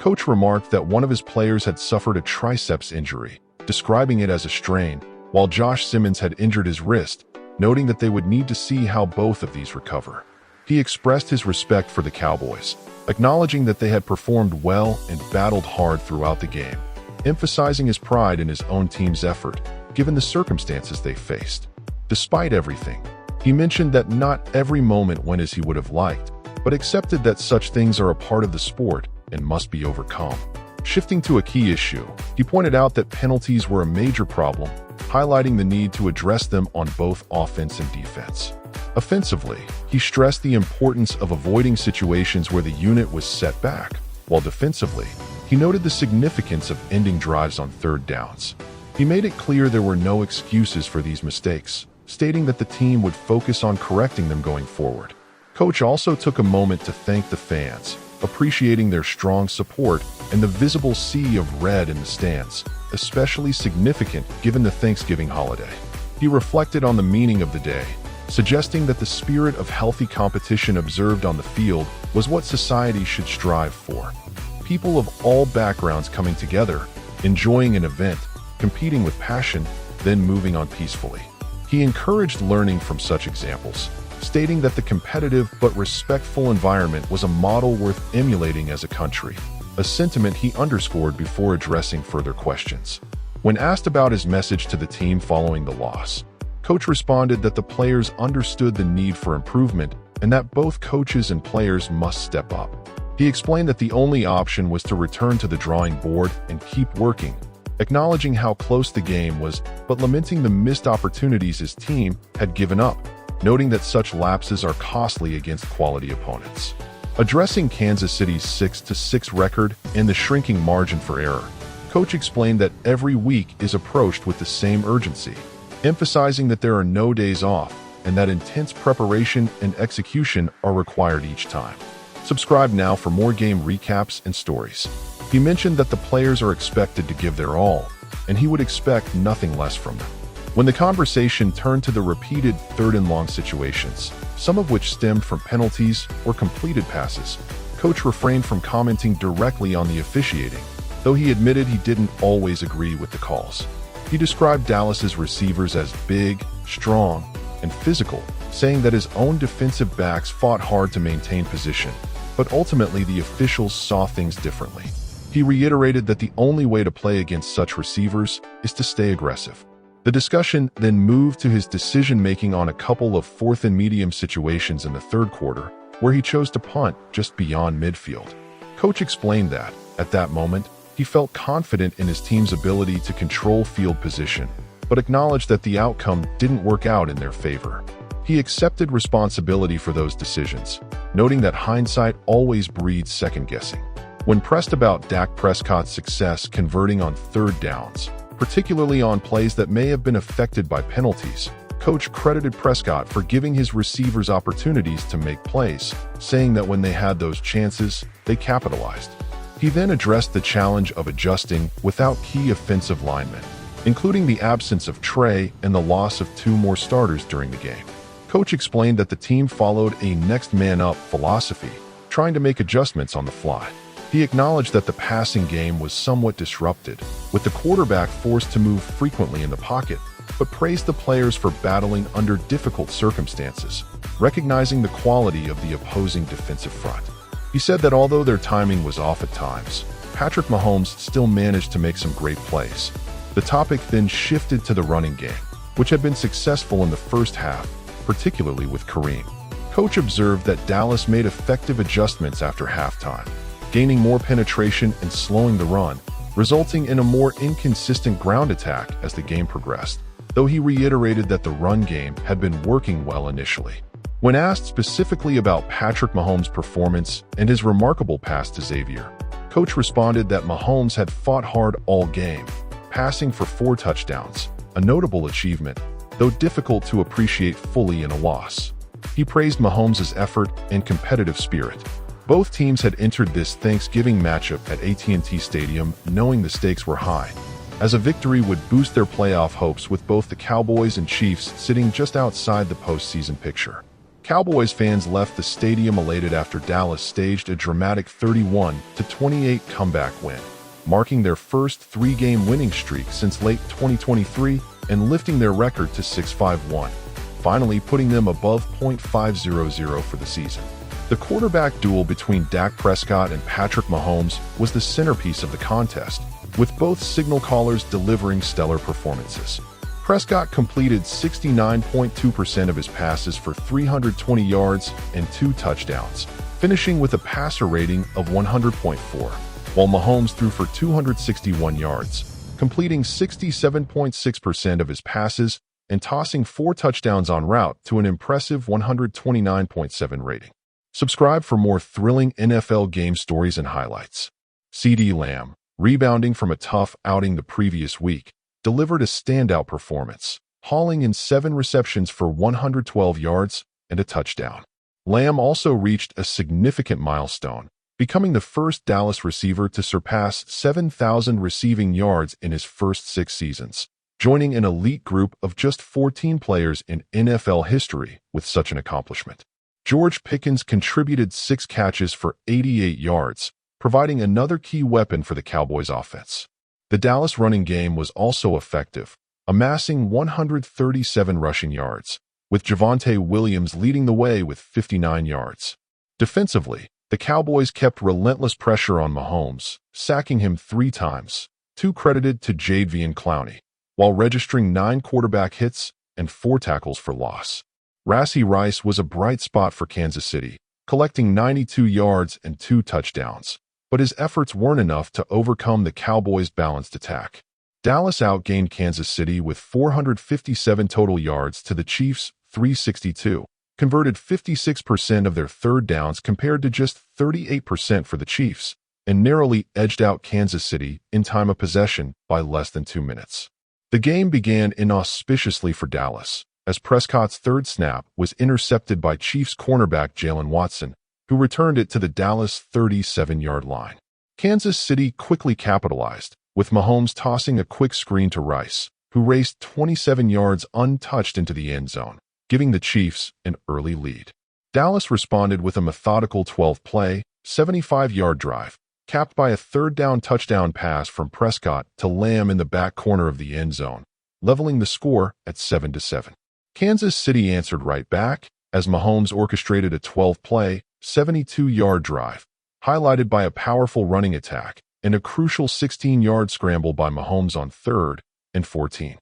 Coach remarked that one of his players had suffered a triceps injury, describing it as a strain, while Josh Simmons had injured his wrist, noting that they would need to see how both of these recover. He expressed his respect for the Cowboys, acknowledging that they had performed well and battled hard throughout the game, emphasizing his pride in his own team's effort, given the circumstances they faced. Despite everything, he mentioned that not every moment went as he would have liked, but accepted that such things are a part of the sport and must be overcome. Shifting to a key issue, he pointed out that penalties were a major problem, highlighting the need to address them on both offense and defense. Offensively, he stressed the importance of avoiding situations where the unit was set back, while defensively, he noted the significance of ending drives on third downs. He made it clear there were no excuses for these mistakes, stating that the team would focus on correcting them going forward. Coach also took a moment to thank the fans, appreciating their strong support and the visible sea of red in the stands, especially significant given the Thanksgiving holiday. He reflected on the meaning of the day, suggesting that the spirit of healthy competition observed on the field was what society should strive for. People of all backgrounds coming together, enjoying an event, competing with passion, then moving on peacefully. He encouraged learning from such examples, stating that the competitive but respectful environment was a model worth emulating as a country, a sentiment he underscored before addressing further questions. When asked about his message to the team following the loss, Coach responded that the players understood the need for improvement and that both coaches and players must step up. He explained that the only option was to return to the drawing board and keep working, acknowledging how close the game was but lamenting the missed opportunities his team had given up, noting that such lapses are costly against quality opponents. Addressing Kansas City's 6-6 record and the shrinking margin for error, Coach explained that every week is approached with the same urgency, emphasizing that there are no days off and that intense preparation and execution are required each time. Subscribe now for more game recaps and stories. He mentioned that the players are expected to give their all, and he would expect nothing less from them. When the conversation turned to the repeated third-and-long situations, some of which stemmed from penalties or completed passes, Coach refrained from commenting directly on the officiating, though he admitted he didn't always agree with the calls. He described Dallas's receivers as big, strong, and physical, saying that his own defensive backs fought hard to maintain position, but ultimately the officials saw things differently. He reiterated that the only way to play against such receivers is to stay aggressive. The discussion then moved to his decision-making on a couple of fourth and medium situations in the third quarter, where he chose to punt just beyond midfield. Coach explained that, at that moment, he felt confident in his team's ability to control field position, but acknowledged that the outcome didn't work out in their favor. He accepted responsibility for those decisions, noting that hindsight always breeds second-guessing. When pressed about Dak Prescott's success converting on third downs, particularly on plays that may have been affected by penalties, Coach credited Prescott for giving his receivers opportunities to make plays, saying that when they had those chances, they capitalized. He then addressed the challenge of adjusting without key offensive linemen, including the absence of Trey and the loss of two more starters during the game. Coach explained that the team followed a next-man-up philosophy, trying to make adjustments on the fly. He acknowledged that the passing game was somewhat disrupted, with the quarterback forced to move frequently in the pocket, but praised the players for battling under difficult circumstances, recognizing the quality of the opposing defensive front. He said that although their timing was off at times, Patrick Mahomes still managed to make some great plays. The topic then shifted to the running game, which had been successful in the first half, particularly with Kareem. Coach observed that Dallas made effective adjustments after halftime, gaining more penetration and slowing the run, resulting in a more inconsistent ground attack as the game progressed, though he reiterated that the run game had been working well initially. When asked specifically about Patrick Mahomes' performance and his remarkable pass to Xavier, Coach responded that Mahomes had fought hard all game, passing for 4 touchdowns, a notable achievement, though difficult to appreciate fully in a loss. He praised Mahomes' effort and competitive spirit. Both teams had entered this Thanksgiving matchup at AT&T Stadium knowing the stakes were high, as a victory would boost their playoff hopes with both the Cowboys and Chiefs sitting just outside the postseason picture. Cowboys fans left the stadium elated after Dallas staged a dramatic 31-28 comeback win, marking their first three-game winning streak since late 2023 and lifting their record to 6-5-1, finally putting them above .500 for the season. The quarterback duel between Dak Prescott and Patrick Mahomes was the centerpiece of the contest, with both signal callers delivering stellar performances. Prescott completed 69.2% of his passes for 320 yards and 2 touchdowns, finishing with a passer rating of 100.4, while Mahomes threw for 261 yards, completing 67.6% of his passes and tossing 4 touchdowns en route to an impressive 129.7 rating. Subscribe for more thrilling NFL game stories and highlights. CeeDee Lamb, rebounding from a tough outing the previous week, delivered a standout performance, hauling in 7 receptions for 112 yards and a touchdown. Lamb also reached a significant milestone, becoming the first Dallas receiver to surpass 7,000 receiving yards in his first 6 seasons, joining an elite group of just 14 players in NFL history with such an accomplishment. George Pickens contributed 6 catches for 88 yards, providing another key weapon for the Cowboys offense. The Dallas running game was also effective, amassing 137 rushing yards, with Javonte Williams leading the way with 59 yards. Defensively, the Cowboys kept relentless pressure on Mahomes, sacking him 3 times, 2 credited to Jadeveon Clowney, while registering 9 quarterback hits and 4 tackles for loss. Rashee Rice was a bright spot for Kansas City, collecting 92 yards and 2 touchdowns, but his efforts weren't enough to overcome the Cowboys' balanced attack. Dallas outgained Kansas City with 457 total yards to the Chiefs' 362, converted 56% of their third downs compared to just 38% for the Chiefs, and narrowly edged out Kansas City in time of possession by less than 2 minutes. The game began inauspiciously for Dallas, as Prescott's third snap was intercepted by Chiefs cornerback Jalen Watson, who returned it to the Dallas 37-yard line. Kansas City quickly capitalized, with Mahomes tossing a quick screen to Rice, who raced 27 yards untouched into the end zone, giving the Chiefs an early lead. Dallas responded with a methodical 12-play, 75-yard drive, capped by a third-down touchdown pass from Prescott to Lamb in the back corner of the end zone, leveling the score at 7-7. Kansas City answered right back, as Mahomes orchestrated a 12-play, 72-yard drive, highlighted by a powerful running attack and a crucial 16-yard scramble by Mahomes on 3rd and 14.